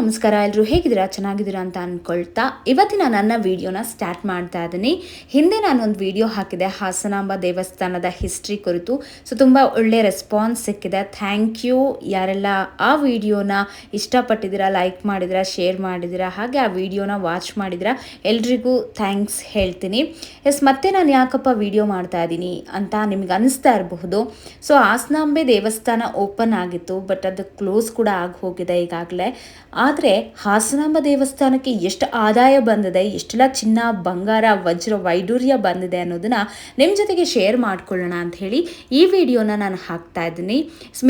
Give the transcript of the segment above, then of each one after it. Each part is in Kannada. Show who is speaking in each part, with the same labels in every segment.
Speaker 1: ನಮಸ್ಕಾರ. ಎಲ್ಲರೂ ಹೇಗಿದ್ದೀರಾ? ಚೆನ್ನಾಗಿದ್ದೀರಾ ಅಂತ ಅಂದ್ಕೊಳ್ತಾ ಇವತ್ತಿನ ನನ್ನ ವಿಡಿಯೋನ ಸ್ಟಾರ್ಟ್ ಮಾಡ್ತಾ ಇದ್ದೀನಿ. ಹಿಂದೆ ನಾನೊಂದು ವಿಡಿಯೋ ಹಾಕಿದೆ ಹಾಸನಾಂಬ ದೇವಸ್ಥಾನದ ಹಿಸ್ಟ್ರಿ ಕುರಿತು. ಸೊ ತುಂಬ ಒಳ್ಳೆ ರೆಸ್ಪಾನ್ಸ್ ಸಿಕ್ಕಿದೆ. ಥ್ಯಾಂಕ್ ಯು ಯಾರೆಲ್ಲ ಆ ವಿಡಿಯೋನ ಇಷ್ಟಪಟ್ಟಿದ್ದೀರಾ, ಲೈಕ್ ಮಾಡಿದ್ದೀರಾ, ಶೇರ್ ಮಾಡಿದ್ದೀರಾ, ಹಾಗೆ ಆ ವಿಡಿಯೋನ ವಾಚ್ ಮಾಡಿದ್ದೀರಾ, ಎಲ್ರಿಗೂ ಥ್ಯಾಂಕ್ಸ್ ಹೇಳ್ತೀನಿ. ಮತ್ತೆ ನಾನು ಯಾಕಪ್ಪ ವಿಡಿಯೋ ಮಾಡ್ತಾ ಇದ್ದೀನಿ ಅಂತ ನಿಮ್ಗೆ ಅನಿಸ್ತಾ ಇರಬಹುದು. ಸೊ ಹಾಸನಾಂಬೆ ದೇವಸ್ಥಾನ ಓಪನ್ ಆಗಿತ್ತು, ಬಟ್ ಅದು ಕ್ಲೋಸ್ ಕೂಡ ಆಗಿ ಹೋಗಿದೆ ಈಗಾಗಲೇ. ಆದರೆ ಹಾಸನಾಂಬ ದೇವಸ್ಥಾನಕ್ಕೆ ಎಷ್ಟು ಆದಾಯ ಬಂದಿದೆ, ಎಷ್ಟೆಲ್ಲ ಚಿನ್ನ, ಬಂಗಾರ, ವಜ್ರ, ವೈಡೂರ್ಯ ಬಂದಿದೆ ಅನ್ನೋದನ್ನ ನಿಮ್ಮ ಜೊತೆಗೆ ಶೇರ್ ಮಾಡ್ಕೊಳ್ಳೋಣ ಅಂತ ಹೇಳಿ ಈ ವಿಡಿಯೋನ ನಾನು ಹಾಕ್ತಾ ಇದ್ದೀನಿ.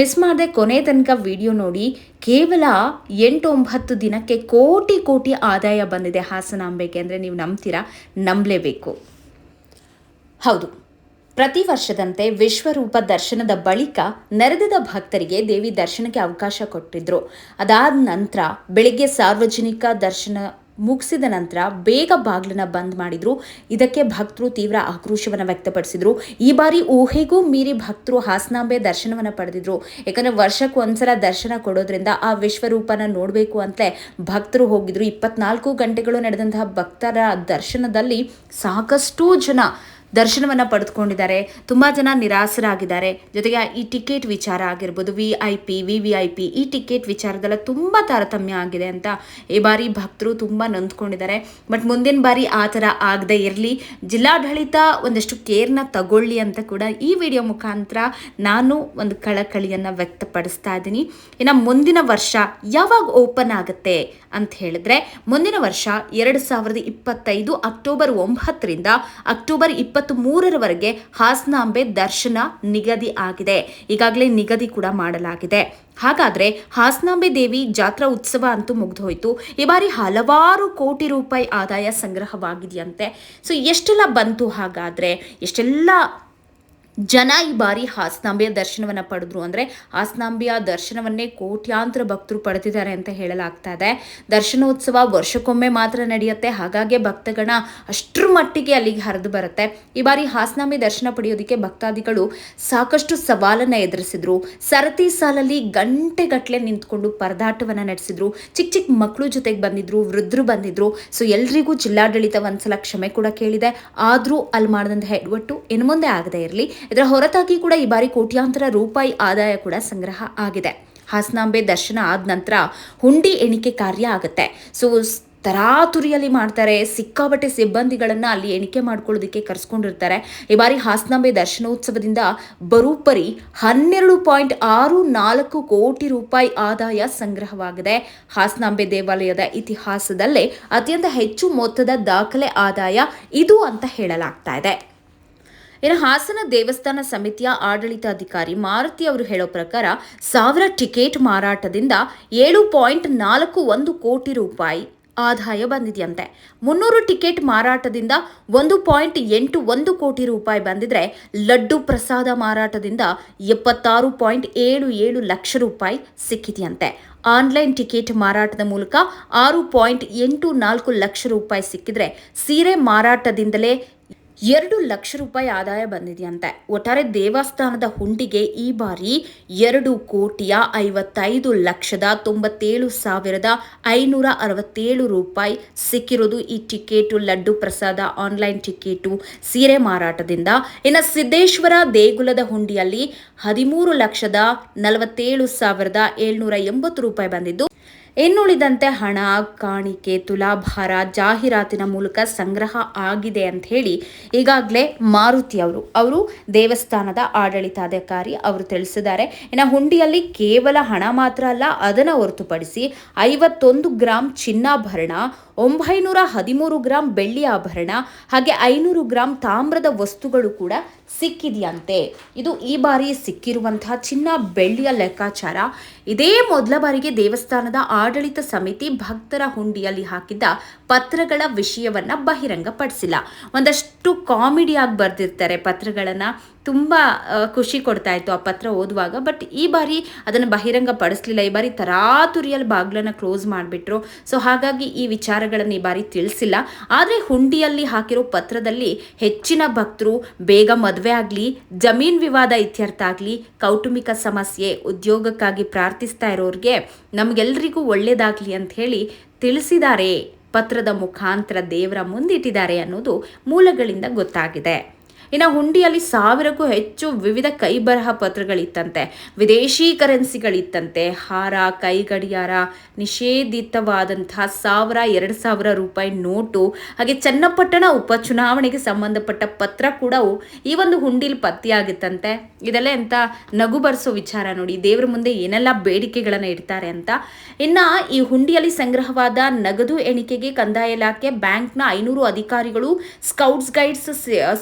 Speaker 1: ಮಿಸ್ ಮಾಡದೆ ಕೊನೆ ತನಕ ವಿಡಿಯೋ ನೋಡಿ. ಕೇವಲ 8-9 ದಿನಕ್ಕೆ ಕೋಟಿ ಕೋಟಿ ಆದಾಯ ಬಂದಿದೆ ಹಾಸನಾಂಬೆಗೆ ಅಂದರೆ ನೀವು ನಂಬ್ತೀರಾ? ನಂಬಲೇಬೇಕು. ಹೌದು, ಪ್ರತಿ ವರ್ಷದಂತೆ ವಿಶ್ವರೂಪ ದರ್ಶನದ ಬಳಿಕ ನೆರೆದಿದ್ದ ಭಕ್ತರಿಗೆ ದೇವಿ ದರ್ಶನಕ್ಕೆ ಅವಕಾಶ ಕೊಟ್ಟಿದ್ರು. ಅದಾದ ನಂತರ ಬೆಳಿಗ್ಗೆ ಸಾರ್ವಜನಿಕ ದರ್ಶನ ಮುಗಿಸಿದ ನಂತರ ಬೇಗ ಬಾಗಿಲನ್ನ ಬಂದ್ ಮಾಡಿದ್ರು. ಇದಕ್ಕೆ ಭಕ್ತರು ತೀವ್ರ ಆಕ್ರೋಶವನ್ನು ವ್ಯಕ್ತಪಡಿಸಿದ್ರು. ಈ ಬಾರಿ ಊಹೆಗೂ ಮೀರಿ ಭಕ್ತರು ಹಾಸನಾಂಬೆ ದರ್ಶನವನ್ನು ಪಡೆದಿದ್ರು. ಯಾಕಂದ್ರೆ ವರ್ಷಕ್ಕೆ ಒಂದ್ಸಲ ದರ್ಶನ ಕೊಡೋದ್ರಿಂದ ಆ ವಿಶ್ವರೂಪನ ನೋಡಬೇಕು ಅಂತಲೇ ಭಕ್ತರು ಹೋಗಿದ್ರು. 24 ಗಂಟೆಗಳು ನಡೆದಂತಹ ಭಕ್ತರ ದರ್ಶನದಲ್ಲಿ ಸಾಕಷ್ಟು ಜನ ದರ್ಶನವನ್ನು ಪಡೆದುಕೊಂಡಿದ್ದಾರೆ. ತುಂಬ ಜನ ನಿರಾಸರಾಗಿದ್ದಾರೆ. ಜೊತೆಗೆ ಈ ಟಿಕೆಟ್ ವಿಚಾರ ಆಗಿರ್ಬೋದು, VIP, VVIP ಈ ಟಿಕೆಟ್ ವಿಚಾರದಲ್ಲ ತುಂಬ ತಾರತಮ್ಯ ಆಗಿದೆ ಅಂತ ಈ ಬಾರಿ ಭಕ್ತರು ತುಂಬ ನೊಂದ್ಕೊಂಡಿದ್ದಾರೆ. ಬಟ್ ಮುಂದಿನ ಬಾರಿ ಆ ಥರ ಆಗದೆ ಇರಲಿ, ಜಿಲ್ಲಾಡಳಿತ ಒಂದಷ್ಟು ಕೇರ್ನ ತಗೊಳ್ಳಿ ಅಂತ ಕೂಡ ಈ ವಿಡಿಯೋ ಮುಖಾಂತರ ನಾನು ಒಂದು ಕಳಕಳಿಯನ್ನು ವ್ಯಕ್ತಪಡಿಸ್ತಾ ಇದ್ದೀನಿ. ಇನ್ನು ಮುಂದಿನ ವರ್ಷ ಯಾವಾಗ ಓಪನ್ ಆಗುತ್ತೆ ಅಂತ ಹೇಳಿದ್ರೆ, ಮುಂದಿನ ವರ್ಷ 2025 ಅಕ್ಟೋಬರ್ 9ರಿಂದ ಅಕ್ಟೋಬರ್ 23ರವರೆಗೆ ಹಾಸನಾಂಬೆ ದರ್ಶನ ನಿಗದಿ ಆಗಿದೆ. ಈಗಾಗಲೇ ನಿಗದಿ ಕೂಡ ಮಾಡಲಾಗಿದೆ. ಹಾಗಾದ್ರೆ ಹಾಸನಾಂಬೆ ದೇವಿ ಜಾತ್ರಾ ಉತ್ಸವ ಅಂತೂ ಮುಗಿದೋಯ್ತು. ಈ ಬಾರಿ ಹಲವಾರು ಕೋಟಿ ರೂಪಾಯಿ ಆದಾಯ ಸಂಗ್ರಹವಾಗಿದೆಯಂತೆ. ಸೊ ಎಷ್ಟೆಲ್ಲ ಬಂತು, ಹಾಗಾದ್ರೆ ಎಷ್ಟೆಲ್ಲ ಜನ ಈ ಬಾರಿ ಹಾಸನಾಂಬೆಯ ದರ್ಶನವನ್ನು ಪಡೆದ್ರು ಅಂದರೆ ಹಾಸನಾಂಬೆಯ ದರ್ಶನವನ್ನೇ ಕೋಟ್ಯಾಂತರ ಭಕ್ತರು ಪಡೆದಿದ್ದಾರೆ ಅಂತ ಹೇಳಲಾಗ್ತಾ ಇದೆ. ದರ್ಶನೋತ್ಸವ ವರ್ಷಕ್ಕೊಮ್ಮೆ ಮಾತ್ರ ನಡೆಯುತ್ತೆ. ಹಾಗಾಗಿ ಭಕ್ತಗಣ ಅಷ್ಟರ ಮಟ್ಟಿಗೆ ಅಲ್ಲಿಗೆ ಹರಿದು ಬರುತ್ತೆ. ಈ ಬಾರಿ ಹಾಸನಾಂಬೆ ದರ್ಶನ ಪಡೆಯೋದಕ್ಕೆ ಭಕ್ತಾದಿಗಳು ಸಾಕಷ್ಟು ಸವಾಲನ್ನು ಎದುರಿಸಿದ್ರು. ಸರತಿ ಸಾಲಲ್ಲಿ ಗಂಟೆಗಟ್ಟಲೆ ನಿಂತ್ಕೊಂಡು ಪರದಾಟವನ್ನು ನಡೆಸಿದ್ರು. ಚಿಕ್ಕ ಚಿಕ್ಕ ಮಕ್ಕಳು ಜೊತೆಗೆ ಬಂದಿದ್ರು, ವೃದ್ಧರು ಬಂದಿದ್ರು. ಸೊ ಎಲ್ರಿಗೂ ಜಿಲ್ಲಾಡಳಿತ ಒಂದ್ಸಲ ಕ್ಷಮೆ ಕೂಡ ಕೇಳಿದೆ. ಆದರೂ ಅಲ್ಲಿ ಮಾಡಿದಂತಹ ಎಡವಟ್ಟು ಇನ್ನು ಮುಂದೆ ಆಗದೆ ಇರಲಿ. ಇದರ ಹೊರತಾಗಿ ಕೂಡ ಈ ಬಾರಿ ಕೋಟ್ಯಾಂತರ ರೂಪಾಯಿ ಆದಾಯ ಕೂಡ ಸಂಗ್ರಹ ಆಗಿದೆ. ಹಾಸನಾಂಬೆ ದರ್ಶನ ಆದ ನಂತರ ಹುಂಡಿ ಎಣಿಕೆ ಕಾರ್ಯ ಆಗುತ್ತೆ. ಸೊ ತರಾತುರಿಯಲ್ಲಿ ಮಾಡ್ತಾರೆ. ಸಿಕ್ಕಾಬಟ್ಟೆ ಸಿಬ್ಬಂದಿಗಳನ್ನು ಅಲ್ಲಿ ಎಣಿಕೆ ಮಾಡ್ಕೊಳ್ಳೋದಕ್ಕೆ ಕರೆಸ್ಕೊಂಡಿರ್ತಾರೆ. ಈ ಬಾರಿ ಹಾಸನಾಂಬೆ ದರ್ಶನೋತ್ಸವದಿಂದ ಬರೋಬ್ಬರಿ 12.64 ಕೋಟಿ ರೂಪಾಯಿ ಆದಾಯ ಸಂಗ್ರಹವಾಗಿದೆ. ಹಾಸನಾಂಬೆ ದೇವಾಲಯದ ಇತಿಹಾಸದಲ್ಲೇ ಅತ್ಯಂತ ಹೆಚ್ಚು ಮೊತ್ತದ ದಾಖಲೆ ಆದಾಯ ಇದು ಅಂತ ಹೇಳಲಾಗ್ತಾ ಇದೆ. ಇನ್ನು ಹಾಸನ ದೇವಸ್ಥಾನ ಸಮಿತಿಯ ಆಡಳಿತಾಧಿಕಾರಿ ಮಾರುತಿ ಅವರು ಹೇಳೋ ಪ್ರಕಾರ 1000 ಟಿಕೆಟ್ ಮಾರಾಟದಿಂದ 7.41 ಕೋಟಿ ರೂಪಾಯಿ ಆದಾಯ ಬಂದಿದೆಯಂತೆ. 300 ಟಿಕೆಟ್ ಮಾರಾಟದಿಂದ 1.81 ಕೋಟಿ ರೂಪಾಯಿ ಬಂದಿದ್ರೆ, ಲಡ್ಡು ಪ್ರಸಾದ ಮಾರಾಟದಿಂದ 76.77 ಲಕ್ಷ ರೂಪಾಯಿ ಸಿಕ್ಕಿದೆಯಂತೆ. ಆನ್ಲೈನ್ ಟಿಕೆಟ್ ಮಾರಾಟದ ಮೂಲಕ 6.84 ಲಕ್ಷ ರೂಪಾಯಿ ಸಿಕ್ಕಿದ್ರೆ, ಸೀರೆ ಮಾರಾಟದಿಂದಲೇ 2 ಲಕ್ಷ ರೂಪಾಯಿ ಆದಾಯ ಬಂದಿದೆಯಂತೆ. ಒಟ್ಟಾರೆ ದೇವಸ್ಥಾನದ ಹುಂಡಿಗೆ ಈ ಬಾರಿ 2,55,97,567 ರೂಪಾಯಿ ಸಿಕ್ಕಿರೋದು ಈ ಟಿಕೆಟು, ಲಡ್ಡು ಪ್ರಸಾದ, ಆನ್ಲೈನ್ ಟಿಕೆಟು, ಸೀರೆ ಮಾರಾಟದಿಂದ. ಇನ್ನು ಸಿದ್ದೇಶ್ವರ ದೇಗುಲದ ಹುಂಡಿಯಲ್ಲಿ 13,47,780 ರೂಪಾಯಿ ಬಂದಿದ್ದು, ಇನ್ನುಳಿದಂತೆ ಹಣ, ಕಾಣಿಕೆ, ತುಲಾಭಾರ, ಜಾಹೀರಾತಿನ ಮೂಲಕ ಸಂಗ್ರಹ ಆಗಿದೆ ಅಂತ ಹೇಳಿ ಈಗಾಗಲೇ ಮಾರುತಿ ಅವರು ದೇವಸ್ಥಾನದ ಆಡಳಿತಾಧಿಕಾರಿ ಅವರು ತಿಳಿಸಿದ್ದಾರೆ. ಇನ್ನು ಹುಂಡಿಯಲ್ಲಿ ಕೇವಲ ಹಣ ಮಾತ್ರ ಅಲ್ಲ, ಅದನ್ನು ಹೊರತುಪಡಿಸಿ 51 ಗ್ರಾಂ ಚಿನ್ನಾಭರಣ, 913 ಗ್ರಾಂ ಬೆಳ್ಳಿ ಆಭರಣ, ಹಾಗೆ 500 ಗ್ರಾಂ ತಾಮ್ರದ ವಸ್ತುಗಳು ಕೂಡ ಸಿಕ್ಕಿದೆಯಂತೆ. ಇದು ಈ ಬಾರಿ ಸಿಕ್ಕಿರುವಂತಹ ಚಿನ್ನ ಬೆಳ್ಳಿಯ ಲೆಕ್ಕಾಚಾರ. ಇದೇ ಮೊದಲ ಬಾರಿಗೆ ದೇವಸ್ಥಾನದ ಆಡಳಿತ ಸಮಿತಿ ಭಕ್ತರ ಹುಂಡಿಯಲ್ಲಿ ಹಾಕಿದ್ದ ಪತ್ರಗಳ ವಿಷಯವನ್ನ ಬಹಿರಂಗಪಡಿಸಿಲ್ಲ. ಒಂದಷ್ಟು ಕಾಮಿಡಿಯಾಗಿ ಬರೆದಿರ್ತಾರೆ ಪತ್ರಗಳನ್ನು. ತುಂಬ ಖುಷಿ ಕೊಡ್ತಾ ಇತ್ತು ಆ ಪತ್ರ ಓದುವಾಗ. ಬಟ್ ಈ ಬಾರಿ ಅದನ್ನು ಬಹಿರಂಗ ಪಡಿಸಲಿಲ್ಲ. ಈ ಬಾರಿ ತರಾತುರಿಯಲ್ಲಿ ಬಾಗಿಲನ್ನು ಕ್ಲೋಸ್ ಮಾಡಿಬಿಟ್ರು. ಸೊ ಹಾಗಾಗಿ ಈ ವಿಚಾರಗಳನ್ನು ಈ ಬಾರಿ ತಿಳಿಸಿಲ್ಲ. ಆದರೆ ಹುಂಡಿಯಲ್ಲಿ ಹಾಕಿರೋ ಪತ್ರದಲ್ಲಿ ಹೆಚ್ಚಿನ ಭಕ್ತರು ಬೇಗ ಮದುವೆ ಆಗಲಿ, ಜಮೀನು ವಿವಾದ ಇತ್ಯರ್ಥ ಆಗಲಿ, ಕೌಟುಂಬಿಕ ಸಮಸ್ಯೆ, ಉದ್ಯೋಗಕ್ಕಾಗಿ ಪ್ರಾರ್ಥಿಸ್ತಾ ಇರೋರಿಗೆ ನಮಗೆಲ್ಲರಿಗೂ ಒಳ್ಳೆಯದಾಗಲಿ ಅಂತ ಹೇಳಿ ತಿಳಿಸಿದ್ದಾರೆ, ಪತ್ರದ ಮುಖಾಂತರ ದೇವರ ಮುಂದಿಟ್ಟಿದ್ದಾರೆ ಅನ್ನೋದು ಮೂಲಗಳಿಂದ ಗೊತ್ತಾಗಿದೆ. ಇನ್ನು ಹುಂಡಿಯಲ್ಲಿ 1000ಕ್ಕೂ ಹೆಚ್ಚು ವಿವಿಧ ಕೈಬರಹ ಪತ್ರಗಳಿತ್ತಂತೆ, ವಿದೇಶಿ ಕರೆನ್ಸಿಗಳಿತ್ತಂತೆ, ಹಾರ, ಕೈ ಗಡಿಯಾರ, ನಿಷೇಧಿತವಾದಂತಹ 1000-2000 ರೂಪಾಯಿ ನೋಟು, ಹಾಗೆ ಚನ್ನಪಟ್ಟಣ ಉಪಚುನಾವಣೆಗೆ ಸಂಬಂಧಪಟ್ಟ ಪತ್ರ ಕೂಡ ಈ ಒಂದು ಹುಂಡಿಲಿ ಪತ್ತೆಯಾಗಿತ್ತಂತೆ. ಇದೆಲ್ಲ ಎಂತ ನಗು ಬರ್ಸೋ ವಿಚಾರ ನೋಡಿ, ದೇವರ ಮುಂದೆ ಏನೆಲ್ಲ ಬೇಡಿಕೆಗಳನ್ನು ಇಡ್ತಾರೆ ಅಂತ. ಇನ್ನು ಈ ಹುಂಡಿಯಲ್ಲಿ ಸಂಗ್ರಹವಾದ ನಗದು ಎಣಿಕೆಗೆ ಕಂದಾಯ ಇಲಾಖೆ, ಬ್ಯಾಂಕ್ನ 500 ಅಧಿಕಾರಿಗಳು, ಸ್ಕೌಟ್ಸ್ ಗೈಡ್ಸ್,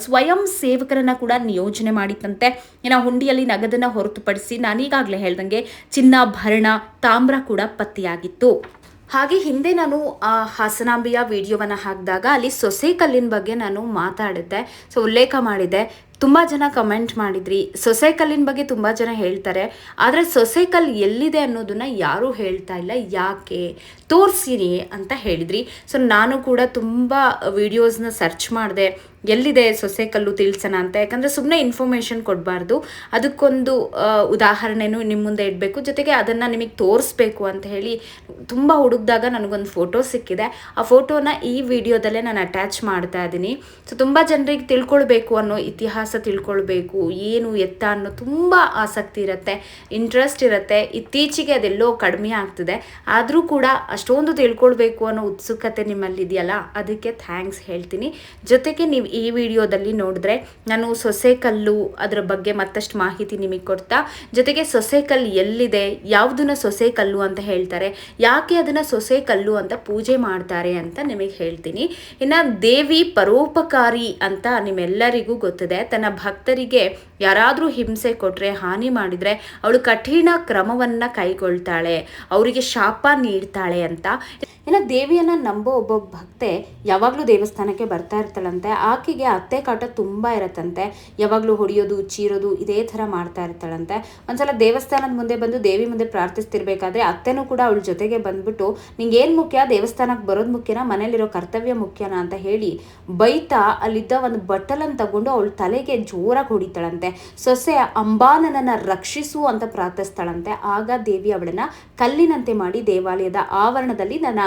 Speaker 1: ಸ್ವಯಂ ಸೇವಕರನ್ನ ಕೂಡ ನಿಯೋಜನೆ ಮಾಡಿತ್ತಂತೆ. ಇನ್ನು ಹುಂಡಿಯಲ್ಲಿ ನಗದನ್ನ ಹೊರತುಪಡಿಸಿ ನಾನೀಗಾಗಲೇ ಹೇಳ್ದಂಗೆ ಚಿನ್ನಾಭರಣ, ತಾಮ್ರ ಕೂಡ ಪತ್ತೆಯಾಗಿತ್ತು. ಹಾಗೆ ಹಿಂದೆ ನಾನು ಹಾಸನಾಂಬೆಯ ವಿಡಿಯೋವನ್ನು ಹಾಕಿದಾಗ ಅಲ್ಲಿ ಸೊಸೆ ಕಲ್ಲಿನ ಬಗ್ಗೆ ನಾನು ಮಾತಾಡಿದ್ದೆ, ಉಲ್ಲೇಖ ಮಾಡಿದ್ದೆ. ತುಂಬ ಜನ ಕಮೆಂಟ್ ಮಾಡಿದ್ರಿ, ಸೊಸೆ ಕಲ್ಲಿನ ಬಗ್ಗೆ ತುಂಬ ಜನ ಹೇಳ್ತಾರೆ, ಆದರೆ ಸೊಸೆ ಕಲ್ಲು ಎಲ್ಲಿದೆ ಅನ್ನೋದನ್ನ ಯಾರೂ ಹೇಳ್ತಾ ಇಲ್ಲ, ಯಾಕೆ ತೋರಿಸಿರಿ ಅಂತ ಹೇಳಿದ್ರಿ. ನಾನು ಕೂಡ ತುಂಬ ವಿಡಿಯೋಸ್ನ ಸರ್ಚ್ ಮಾಡಿದೆ, ಎಲ್ಲಿದೆ ಸೊಸೆ ಕಲ್ಲು ತಿಳಿಸೋಣ ಅಂತ. ಯಾಕಂದರೆ ಸುಮ್ಮನೆ ಇನ್ಫಾರ್ಮೇಷನ್ ಕೊಡಬಾರ್ದು, ಅದಕ್ಕೊಂದು ಉದಾಹರಣೆನೂ ನಿಮ್ಮ ಮುಂದೆ ಇಡಬೇಕು, ಜೊತೆಗೆ ಅದನ್ನು ನಿಮಗೆ ತೋರಿಸ್ಬೇಕು ಅಂತ ಹೇಳಿ ತುಂಬ ಹುಡುಕಿದಾಗ ನನಗೊಂದು ಫೋಟೋ ಸಿಕ್ಕಿದೆ. ಆ ಫೋಟೋನ ಈ ವಿಡಿಯೋದಲ್ಲೇ ನಾನು ಅಟ್ಯಾಚ್ ಮಾಡ್ತಾ ಇದ್ದೀನಿ. ತುಂಬ ಜನರಿಗೆ ತಿಳ್ಕೊಳ್ಬೇಕು ಅನ್ನೋ, ಇತಿಹಾಸ ತಿಳ್ಕೊಳ್ಬೇಕು ಏನು ಎತ್ತ ಅನ್ನೋ ತುಂಬ ಆಸಕ್ತಿ ಇರುತ್ತೆ, ಇಂಟ್ರೆಸ್ಟ್ ಇರುತ್ತೆ. ಇತ್ತೀಚೆಗೆ ಅದೆಲ್ಲೋ ಕಡಿಮೆ ಆಗ್ತಿದೆ, ಆದರೂ ಕೂಡ ಅಷ್ಟೊಂದು ತಿಳ್ಕೊಳ್ಬೇಕು ಅನ್ನೋ ಉತ್ಸುಕತೆ ನಿಮ್ಮಲ್ಲಿದೆಯಲ್ಲ, ಅದಕ್ಕೆ ಥ್ಯಾಂಕ್ಸ್ ಹೇಳ್ತೀನಿ. ಜೊತೆಗೆ ನೀವು ಈ ವಿಡಿಯೋದಲ್ಲಿ ನೋಡಿದ್ರೆ ನಾನು ಸೊಸೆ ಕಲ್ಲು ಅದರ ಬಗ್ಗೆ ಮತ್ತಷ್ಟು ಮಾಹಿತಿ ನಿಮಗೆ ಕೊಡ್ತಾ, ಜೊತೆಗೆ ಸೊಸೆ ಕಲ್ಲು ಎಲ್ಲಿದೆ, ಯಾವುದನ್ನ ಸೊಸೆ ಕಲ್ಲು ಅಂತ ಹೇಳ್ತಾರೆ, ಯಾಕೆ ಅದನ್ನು ಸೊಸೆ ಕಲ್ಲು ಅಂತ ಪೂಜೆ ಮಾಡ್ತಾರೆ ಅಂತ ನಿಮಗೆ ಹೇಳ್ತೀನಿ. ಇನ್ನು ದೇವಿ ಪರೋಪಕಾರಿ ಅಂತ ನಿಮ್ಮೆಲ್ಲರಿಗೂ ಗೊತ್ತಿದೆ. ತನ್ನ ಭಕ್ತರಿಗೆ ಯಾರಾದರೂ ಹಿಂಸೆ ಕೊಟ್ಟರೆ, ಹಾನಿ ಮಾಡಿದರೆ ಅವಳು ಕಠಿಣ ಕ್ರಮವನ್ನು ಕೈಗೊಳ್ತಾಳೆ, ಅವರಿಗೆ ಶಾಪ ನೀಡ್ತಾಳೆ ಅಂತ. ಇನ್ನು ದೇವಿಯನ್ನು ನಂಬೋ ಒಬ್ಬ ಭಕ್ತೆ ಯಾವಾಗಲೂ ದೇವಸ್ಥಾನಕ್ಕೆ ಬರ್ತಾ ಇರ್ತಾಳಂತೆ. ಆಕೆಗೆ ಅತ್ತೆ ಕಾಟ ತುಂಬ ಇರತ್ತಂತೆ, ಯಾವಾಗಲೂ ಹೊಡೆಯೋದು, ಚೀರೋದು ಇದೇ ಥರ ಮಾಡ್ತಾ ಇರ್ತಾಳಂತೆ. ಒಂದ್ಸಲ ದೇವಸ್ಥಾನದ ಮುಂದೆ ಬಂದು ದೇವಿ ಮುಂದೆ ಪ್ರಾರ್ಥಿಸ್ತಿರ್ಬೇಕಾದ್ರೆ ಅತ್ತೆನೂ ಕೂಡ ಅವಳ ಜೊತೆಗೆ ಬಂದ್ಬಿಟ್ಟು, ನಿಂಗೇನು ಮುಖ್ಯ, ದೇವಸ್ಥಾನಕ್ಕೆ ಬರೋದು ಮುಖ್ಯನಾ, ಮನೇಲಿರೋ ಕರ್ತವ್ಯ ಮುಖ್ಯನಾ ಅಂತ ಹೇಳಿ ಬೈತಾ ಅಲ್ಲಿದ್ದ ಒಂದು ಬಟ್ಟಲನ್ನು ತಗೊಂಡು ಅವಳ ತಲೆಗೆ ಜೋರಾಗಿ ಹೊಡಿತಾಳಂತೆ. ಸೊಸೆ ಅಂಬಾನನನ್ನು ರಕ್ಷಿಸು ಅಂತ ಪ್ರಾರ್ಥಿಸ್ತಾಳಂತೆ. ಆಗ ದೇವಿ ಅವಳನ್ನು ಕಲ್ಲಿನಂತೆ ಮಾಡಿ ದೇವಾಲಯದ ಆವರಣದಲ್ಲಿ ನನ್ನ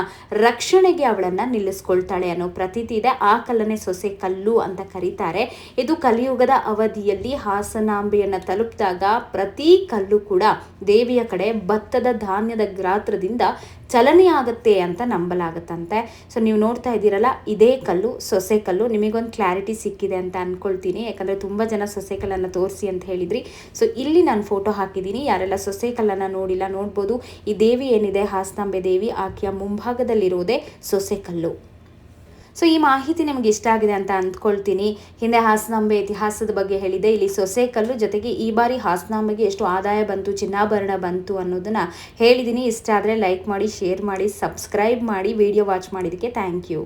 Speaker 1: ರಕ್ಷಣೆಗೆ ಅವಳನ್ನ ನಿಲ್ಲಿಸ್ಕೊಳ್ತಾಳೆ ಅನ್ನೋ ಪ್ರತೀತಿ ಇದೆ. ಆ ಕಲ್ಲನ್ನೇ ಸೊಸೆ ಕಲ್ಲು ಅಂತ ಕರೀತಾರೆ. ಇದು ಕಲಿಯುಗದ ಅವಧಿಯಲ್ಲಿ ಹಾಸನಾಂಬೆಯನ್ನ ತಲುಪಿದಾಗ ಪ್ರತಿ ಕಲ್ಲು ಕೂಡ ದೇವಿಯ ಕಡೆ ಭತ್ತದ ಧಾನ್ಯದ ಗಾತ್ರದಿಂದ ಚಲನೆ ಆಗುತ್ತೆ ಅಂತ ನಂಬಲಾಗತ್ತಂತೆ. ನೀವು ನೋಡ್ತಾ ಇದ್ದೀರಲ್ಲ, ಇದೇ ಕಲ್ಲು ಸೊಸೆ ಕಲ್ಲು. ನಿಮಗೊಂದು ಕ್ಲಾರಿಟಿ ಸಿಕ್ಕಿದೆ ಅಂತ ಅನ್ಕೊಳ್ತೀನಿ, ಯಾಕಂದರೆ ತುಂಬ ಜನ ಸೊಸೆ ಕಲ್ಲನ್ನು ತೋರಿಸಿ ಅಂತ ಹೇಳಿದ್ರಿ. ಇಲ್ಲಿ ನಾನು ಫೋಟೋ ಹಾಕಿದ್ದೀನಿ, ಯಾರೆಲ್ಲ ಸೊಸೆ ಕಲ್ಲನ್ನು ನೋಡಿಲ್ಲ ನೋಡ್ಬೋದು. ಈ ದೇವಿ ಏನಿದೆ, ಹಾಸನಾಂಬೆ ದೇವಿ, ಆಕೆಯ ಮುಂಭಾಗದಲ್ಲಿರುವುದೇ ಸೊಸೆ ಕಲ್ಲು. ಈ ಮಾಹಿತಿ ನಿಮಗೆ ಇಷ್ಟ ಆಗಿದೆ ಅಂತ ಅಂದ್ಕೊಳ್ತೀನಿ. ಹಿಂದೆ ಹಾಸನಾಂಬೆ ಇತಿಹಾಸದ ಬಗ್ಗೆ ಹೇಳಿದೆ, ಇಲ್ಲಿ ಸೊಸೆ ಕಲ್ಲು, ಜೊತೆಗೆ ಈ ಬಾರಿ ಹಾಸನಾಂಬೆಗೆ ಎಷ್ಟು ಆದಾಯ ಬಂತು, ಚಿನ್ನಾಭರಣ ಬಂತು ಅನ್ನೋದನ್ನ ಹೇಳಿದ್ದೀನಿ. ಇಷ್ಟ ಆದರೆ ಲೈಕ್ ಮಾಡಿ, ಶೇರ್ ಮಾಡಿ, ಸಬ್ಸ್ಕ್ರೈಬ್ ಮಾಡಿ. ವಿಡಿಯೋ ವಾಚ್ ಮಾಡಿದ್ದಕ್ಕೆ ಥ್ಯಾಂಕ್ ಯು.